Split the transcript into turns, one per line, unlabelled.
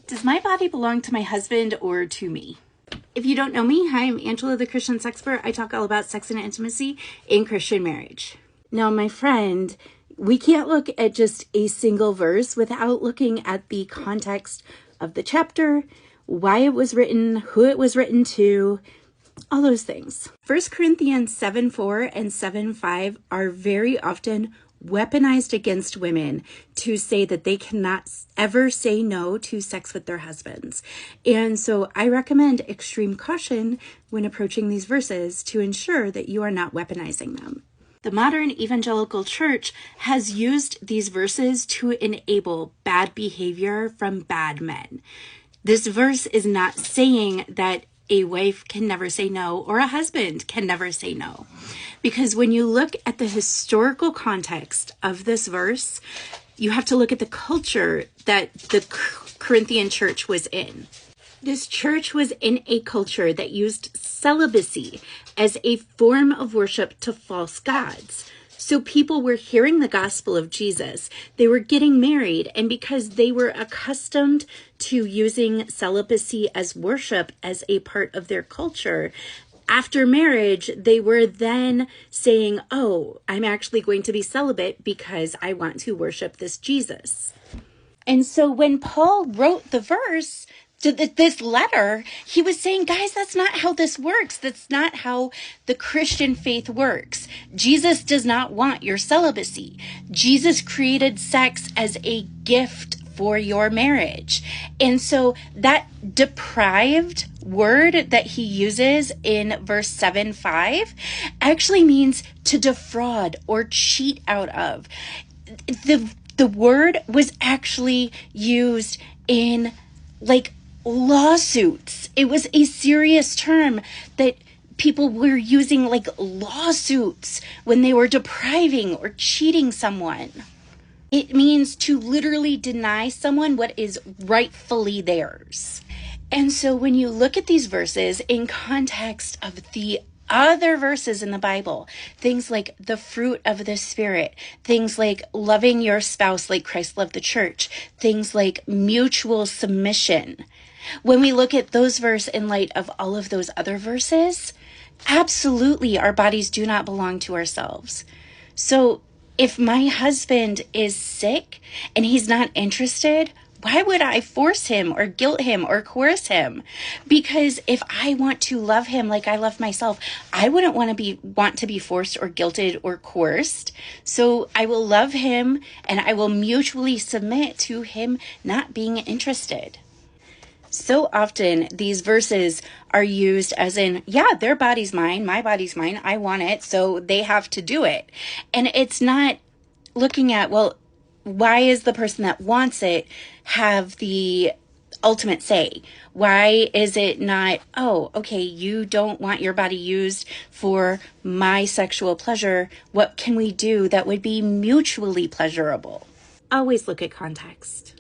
Does my body belong to my husband or to me? If you don't know me, hi, I'm Angela, the Christian Sexpert. I talk all about sex and intimacy in Christian marriage. Now, my friend, we can't look at just a single verse without looking at the context of the chapter, why it was written, who it was written to, all those things. 1 Corinthians 7:4 and 7:5 are very often weaponized against women to say that they cannot ever say no to sex with their husbands. And so I recommend extreme caution when approaching these verses to ensure that you are not weaponizing them. The modern evangelical church has used these verses to enable bad behavior from bad men. This verse is not saying that a wife can never say no or a husband can never say no. Because when you look at the historical context of this verse, you have to look at the culture that the Corinthian church was in. This church was in a culture that used celibacy as a form of worship to false gods. So people were hearing the gospel of Jesus. They were getting married, and because they were accustomed to using celibacy as worship as a part of their culture, after marriage, they were then saying, oh, I'm actually going to be celibate because I want to worship this Jesus. And so when Paul wrote the verse, this letter, he was saying, guys, that's not how this works. That's not how the Christian faith works. Jesus does not want your celibacy. Jesus created sex as a gift for your marriage. And so that deprived word that he uses in verse 7:5 actually means to defraud or cheat out of. The word was actually used in lawsuits. It was a serious term that people were using lawsuits when they were depriving or cheating someone. It means to literally deny someone what is rightfully theirs. And so when you look at these verses in context of the other verses in the Bible, things like the fruit of the Spirit, things like loving your spouse like Christ loved the church, things like mutual submission. When we look at those verses in light of all of those other verses, absolutely our bodies do not belong to ourselves. So if my husband is sick and he's not interested, why would I force him or guilt him or coerce him? Because if I want to love him like I love myself, I wouldn't want to be forced or guilted or coerced. So I will love him and I will mutually submit to him not being interested. So often these verses are used as in, yeah, their body's mine, my body's mine, I want it, so they have to do it. And it's not looking at, well, why is the person that wants it have the ultimate say? Why is it not, oh, okay, you don't want your body used for my sexual pleasure. What can we do that would be mutually pleasurable? Always look at context.